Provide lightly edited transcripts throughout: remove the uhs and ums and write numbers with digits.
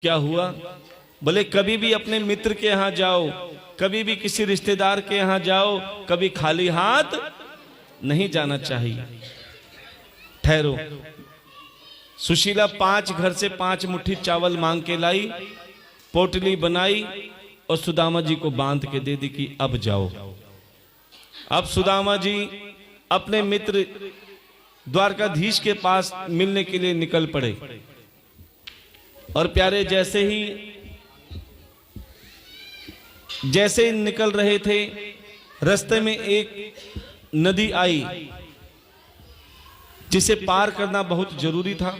क्या हुआ? बोले कभी भी अपने मित्र के यहाँ जाओ, कभी भी किसी रिश्तेदार के यहाँ जाओ, कभी खाली हाथ नहीं जाना चाहिए। ठहरो। सुशीला 5 घर से 5 मुट्ठी चावल मांग के लाई, पोटली बनाई और सुदामा जी को बांध के दे दी कि अब जाओ। अब सुदामा जी अपने मित्र द्वारकाधीश के पास मिलने के लिए निकल पड़े। और प्यारे जैसे ही निकल रहे थे, रास्ते में एक नदी आई जिसे पार करना बहुत जरूरी था।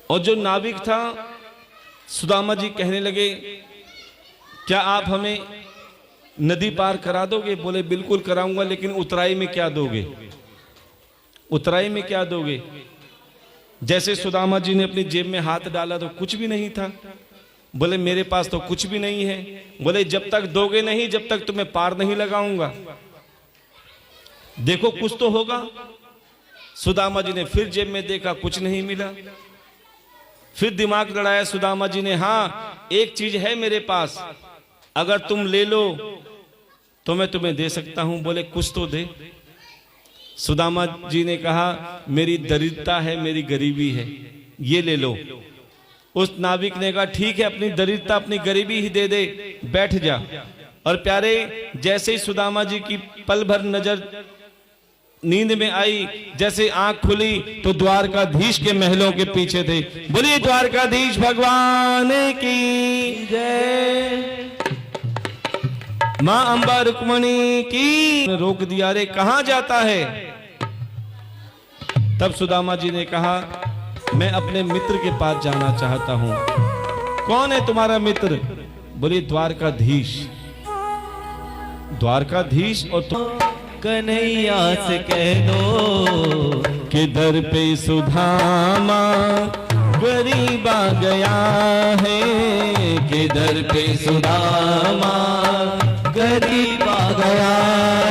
और जो नाविक था, सुदामा जी कहने लगे, क्या आप हमें नदी पार करा दोगे? बोले बिल्कुल कराऊंगा, लेकिन उतराई में क्या दोगे? उतराई में क्या दोगे? जैसे सुदामा जी ने अपनी जेब में हाथ डाला तो कुछ भी नहीं था। बोले मेरे पास तो कुछ भी नहीं है। बोले जब तक दोगे नहीं, जब तक तुम्हें पार नहीं लगाऊंगा। देखो कुछ तो होगा। सुदामा जी ने फिर जेब में देखा, कुछ नहीं मिला। फिर दिमाग लड़ाया सुदामा जी ने, हाँ एक चीज है मेरे पास, अगर तुम ले लो तो मैं तुम्हें दे सकता हूं। बोले कुछ तो दे। सुदामा जी ने कहा, मेरी दरिद्रता है, मेरी गरीबी है, ये ले लो। उस नाविक ने कहा ठीक है, अपनी दरिद्रता अपनी गरीबी ही दे दे, बैठ जा। और प्यारे जैसे ही सुदामा जी की पल भर नजर नींद में आई, जैसे आंख खुली तो द्वारकाधीश के महलों के पीछे थे। बोलिए द्वारकाधीश भगवान की जय, मां अंबा रुक्मणी की। रोक दिया, रे कहां जाता है? तब सुदामा जी ने कहा, मैं अपने मित्र के पास जाना चाहता हूं। कौन है तुम्हारा मित्र? बोले द्वारकाधीश। द्वारकाधीश और तुम कन्हैया से कह दो कि दर पे सुदामा गरीब आ गया है, कि दर पे सुदामा गरीब आ गया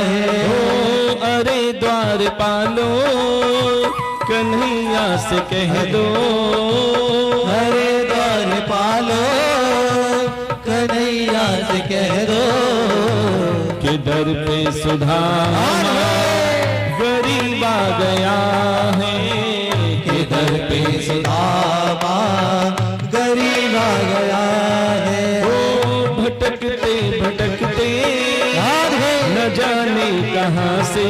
है। ओ अरे द्वारपालो कन्हैया से कह दो, अरे द्वारपालो कन्हैया से कह दो कि दर पे सुदामा गरीब आ गया है, कि दर पे सुदामा गरीब आ गया है। ओ भटकते भटकते न जाने कहां से,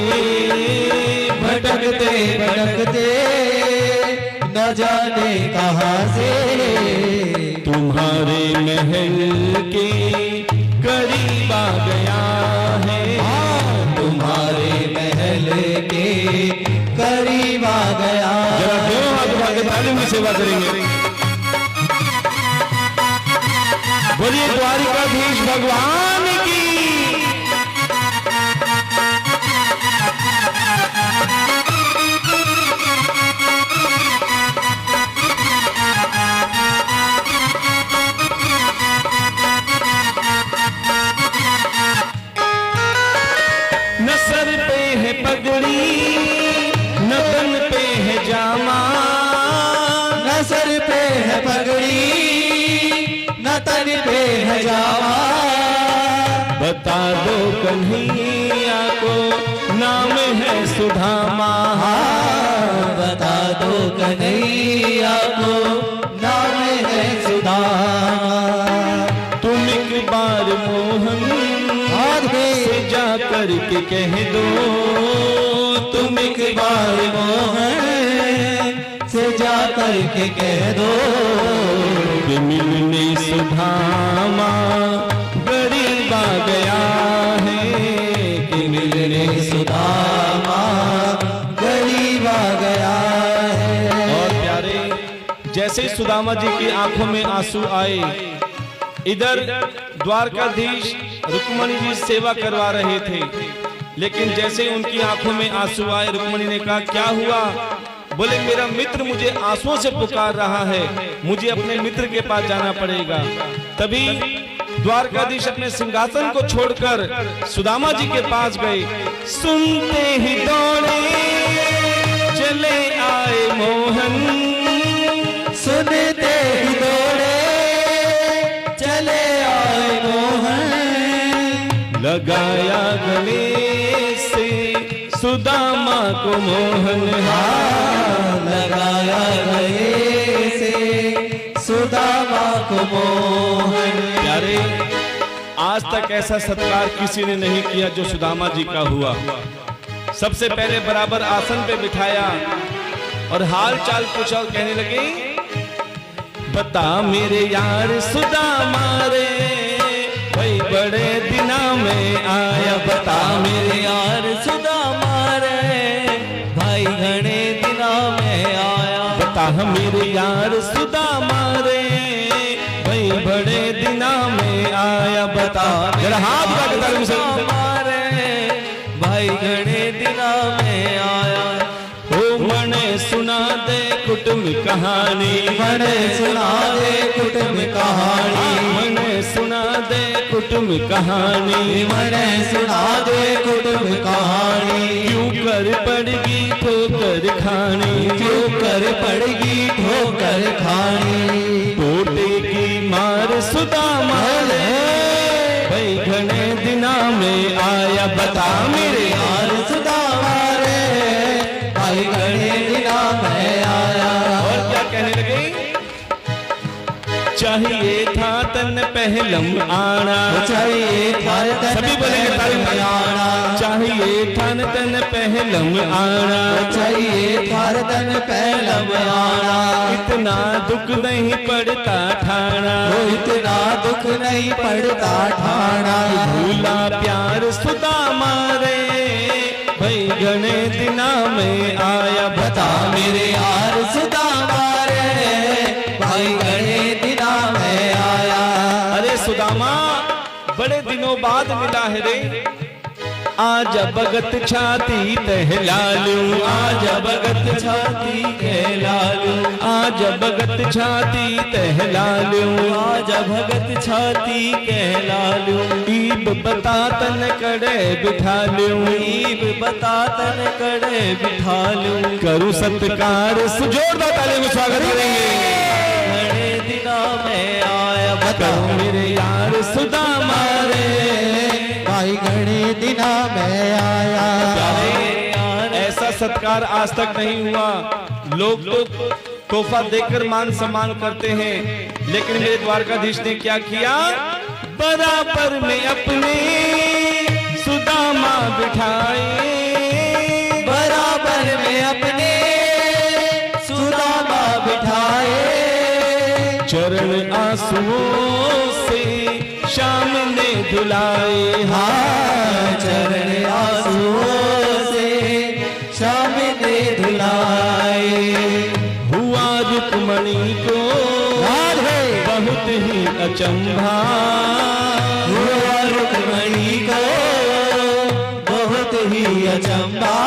भटकते भटकते न जाने कहां से तुम्हारे महल के करीब आ गया है। तुम्हारे महल के करीब आ गया। जरा दोनों हाथ उठा के तालियों की सेवा करेंगे। बोलिए द्वारकाधीश भगवान की। न सर पे है पगड़ी, न तन पे है जामा, न सर पे है पगड़ी, न तन पे है जामा। बता दो कन्हैया को नाम है सुदामा। बता दो कन्हैया को नाम है सुदामा। तुम एक बार मोहन से जा करके कह दो, तुम एक बार मोहन से जा करके कह दो कि मिलने सुदामा गरीब आ गया है, कि मिलने सुदामा गरीब आ गया है। और प्यारे जैसे ही सुदामा जी की आंखों में आंसू आए, इधर द्वारकाधीश रुक्मणी जी सेवा करवा रहे थे, लेकिन जैसे उनकी आंखों में आंसू आए, रुक्मणी ने कहा क्या हुआ? बोले मेरा मित्र मुझे आंसुओं से पुकार रहा है, मुझे अपने मित्र के पास जाना पड़ेगा। तभी द्वारकाधीश अपने सिंहासन को छोड़कर सुदामा जी के पास गए। सुनते ही दौड़े चले लगाया गले से सुदामा को मोहन लगाया गले से सुदामा को मोहन। प्यारे, आज तक ऐसा सत्कार किसी ने नहीं किया जो सुदामा जी का हुआ। सबसे पहले बराबर आसन पे बिठाया और हाल चाल पूछा और कहने लगे, बता मेरे यार सुदामा रे, भाई बड़े दिना में आया। बता मेरे यार सुदामा रे, भाई घने दिना में आया। बता मेरे यार सुदामा रे, भाई बड़े दिना में आया। बता जरा हाथ सुदामा रे, भाई घने दिना में आया। ओ मने सुना दे कुटुंब कहानी, मने सुना दे कुटुंब कहानी, मने सुना दे कुटुंब कहानी, मने सुना दे कुटुंब कहानी। क्यों कर पड़गी ठोकर खानी, क्यों कर पड़गी ठोकर खानी। टोटे की मार सुदामा रे, भाई घने दिना में आया। बता मेरे यार सुदामा रे, भाई घने दिना में आया। और क्या कहने लगे, चाहिए था तन पहलम आना, चाहिए था तन सभी बोलेंगे ताली आना, चाहिए था तन पहलम आना, चाहिए था तन पहलम आना। इतना दुख नहीं पड़ता ठाना, इतना दुख नहीं पड़ता ठाना। भूला प्यार सुदामा रे, भाई घने दिना में आया। बता मेरे यार सुदामा रे, भाई घने दिना में आया। अरे सुदामा, बड़े दिनों बाद मिला है रे, आज भगत छाती टहला लूं, आज भगत छाती टहला लूं, आज भगत छाती टहला लूं, आज भगत छाती कहला लूं। ईब बता तन कड़े बिठा लूं, ईब बता तन कड़े बिठा लूं। करूं सत्कार से जोरदार ताली में स्वागत करेंगे। घने दिना में आया। बता मेरे यार सुदामा रे, भाई घने दिना में आया। ऐसा सत्कार आज तक नहीं हुआ। लोग तो तोहफा देकर मान सम्मान करते हैं, लेकिन मेरे द्वारकाधीश ने क्या किया, बराबर में अपने सुदामा बिठाए, बराबर में अपने सुदामा बिठाए। चरण आंसुओं से शाम ने धुलाए। हाँ, चरण आंसुओं से शाम ने धुलाए। हुआ रुक्मणी को बहुत ही अचंभा, हुआ रुक्मणी को बहुत ही अचंभा।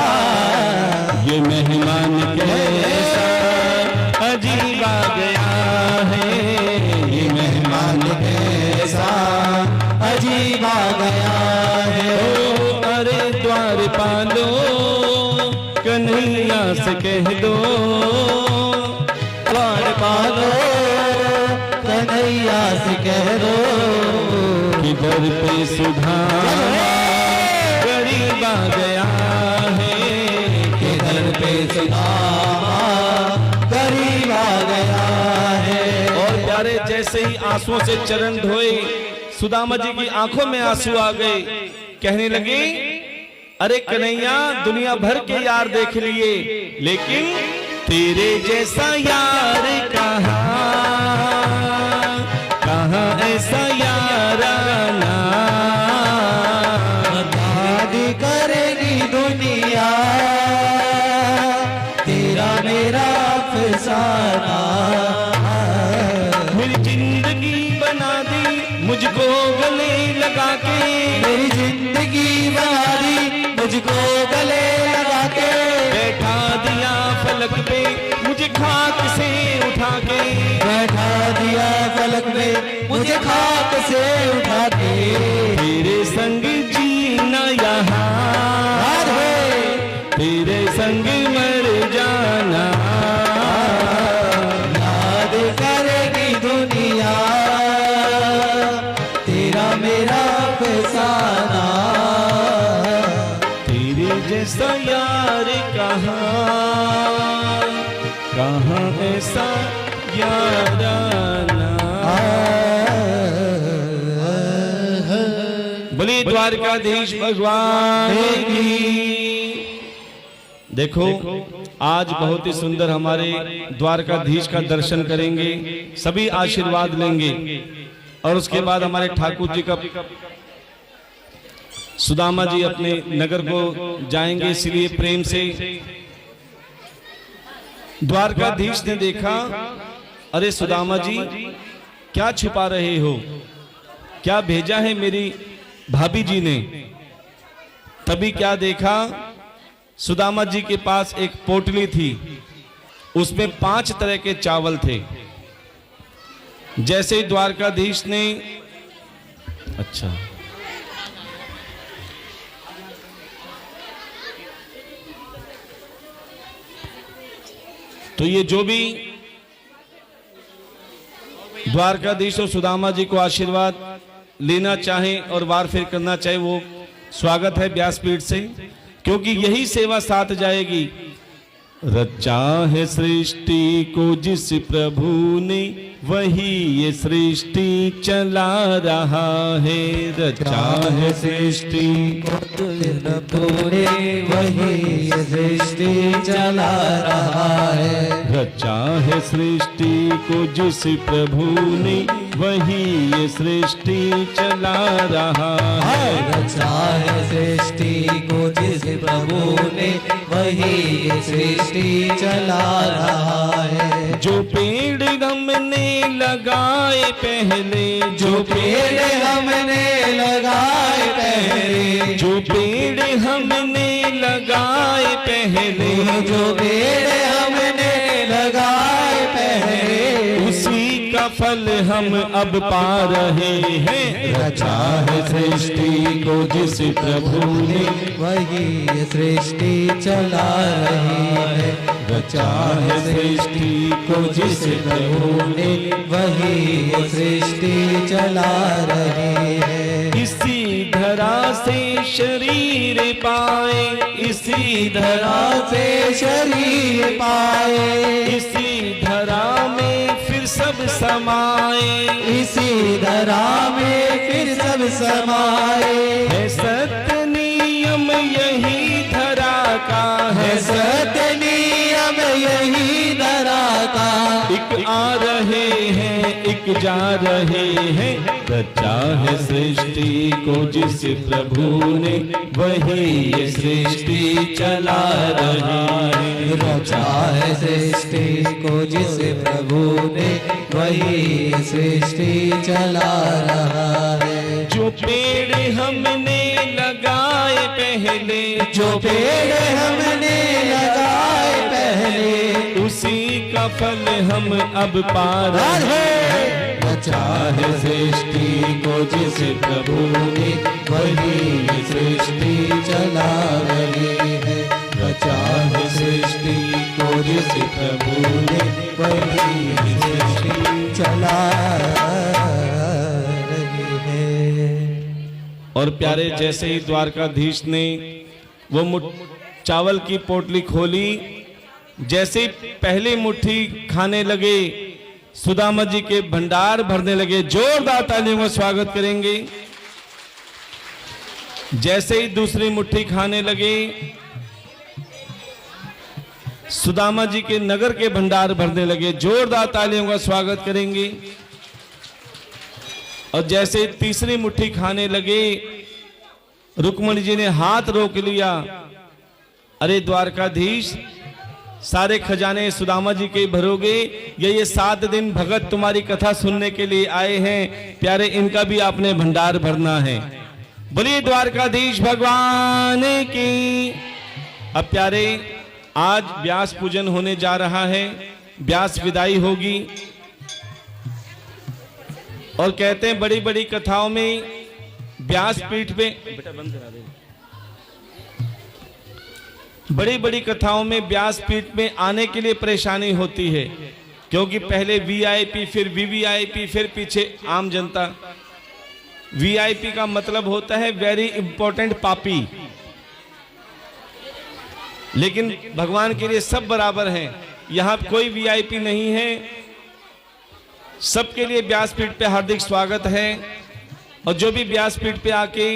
ये मेहमान कैसा अजीब आ गया है, ये मेहमान कैसा अजीब आ गया है। ओ अरे द्वारपालो कन्हैया से कह दो, द्वारपालो कन्हैया से कह दो, किधर पे सुधामा गरीब आ गया है, किधर पे सुदामा गरीब आ गया है। और प्यारे जैसे ही आंसुओं से चरण धोए, सुदामा जी की आंखों में आंसू आ गए। कहने लगे, अरे कन्हैया, दुनिया भर के यार देख लिए, लेकिन तेरे जैसा यार कहाँ ऐसा याराना। बर्बाद करेगी दुनिया तेरा मेरा अफसाना। मेरी जिंदगी बना दी मुझको गले लगा के, मेरी जिंदगी बना दी मुझको गले लगा के। बैठा दिया फलक पे मुझे खाक से उठा के, बैठा दिया फलक में मुझे खाक से उठा के। तेरे संग जीना यहाँ, तेरे संग मर जाना। याद करेगी दुनिया तेरा मेरा अफसाना। कहाँ ऐसा याराना। बोलिए द्वारकाधीश भगवान की। देखो आज बहुत ही सुंदर हमारे द्वारकाधीश का दर्शन करेंगे, सभी आशीर्वाद लेंगे और उसके बाद हमारे ठाकुर जी का सुदामा जी अपने नगर को जाएंगे। इसलिए प्रेम से द्वारकाधीश ने देखा, अरे सुदामा जी क्या छुपा रहे हो, क्या भेजा है मेरी भाभी जी ने। तभी क्या देखा, सुदामा जी के पास एक पोटली थी, उसमें 5 तरह के चावल थे। जैसे ही द्वारकाधीश ने, अच्छा तो ये जो भी द्वारकाधीश और सुदामा जी को आशीर्वाद लेना चाहें और वार फेर करना चाहे, वो स्वागत है व्यासपीठ से, क्योंकि यही सेवा साथ जाएगी। रचा है सृष्टि को जिस प्रभु ने, वही ये सृष्टि चला रहा है। रचा है सृष्टि को प्रभु ने, वही ये सृष्टि चला रहा है। रचा है सृष्टि को जिस प्रभु ने, वही ये सृष्टि चला रहा है। रचा है सृष्टि को जिस प्रभु ने, वही ये सृष्टि चला रहा है। जो पेड़ हमने लगाए पहले, जो पेड़ हमने लगाए पहले, जो पेड़ हमने लगाए पहले, जो पेड़ हमने लगाए पहले, उसी का फल हम अब पा रहे हैं। रचा है सृष्टि को जिस प्रभु ने, वही ये सृष्टि चला रही है। रचा है सृष्टि को जिस प्रभु ने, वही ये सृष्टि चला रही है। इसी धरा से शरीर पाए, इसी धरा से शरीर पाए, इसी धरा में फिर सब समाए। इसी धरा में फिर सब समाए। है सत्य नियम यही धरा का, है सत्य नियम यही धरा का। एक आ रहे हैं एक जा रहे हैं। रचा है सृष्टि को जिस प्रभु ने, वही ये सृष्टि चला रहा है। रचा है सृष्टि को जिस प्रभु ने, वही सृष्टि चला रहा है। जो पेड़ हमने लगाए पहले, जो पेड़ हमने लगाए पहले, उसी का फल हम अब पा रहे हैं। रचा है सृष्टि को जिस प्रभु ने, वही सृष्टि चला रही है। रचा है सृष्टि को जिस प्रभु ने, वही सृष्टि चला रही है। और प्यारे, जैसे ही द्वारकाधीश ने वो चावल की पोटली खोली, जैसे पहली मुट्ठी खाने लगे, सुदामा जी के भंडार भरने लगे। जोरदार तालियों का स्वागत करेंगे। जैसे ही दूसरी मुट्ठी खाने लगे, सुदामा जी के नगर के भंडार भरने लगे। जोरदार तालियों का स्वागत करेंगे। और जैसे तीसरी मुट्ठी खाने लगे, रुक्मणी जी ने हाथ रोक लिया। अरे द्वारकाधीश, सारे खजाने सुदामा जी के भरोगे, ये 7 दिन भगत तुम्हारी कथा सुनने के लिए आए हैं। प्यारे, इनका भी आपने भंडार भरना है। बोलिए द्वारकाधीश भगवान की। अब प्यारे, आज व्यास पूजन होने जा रहा है, व्यास विदाई होगी। और कहते हैं बड़ी बड़ी कथाओं में व्यास पीठ पे, बेटा बंद करा दे, बड़ी बड़ी कथाओं में व्यास पीठ में आने के लिए परेशानी होती है, क्योंकि पहले वीआईपी, फिर वीवीआईपी, फिर पीछे आम जनता। वीआईपी का मतलब होता है वेरी इंपॉर्टेंट पापी, लेकिन भगवान के लिए सब बराबर हैं। यहाँ कोई वीआईपी नहीं है, सबके लिए व्यासपीठ पे हार्दिक स्वागत है। और जो भी व्यासपीठ पे आके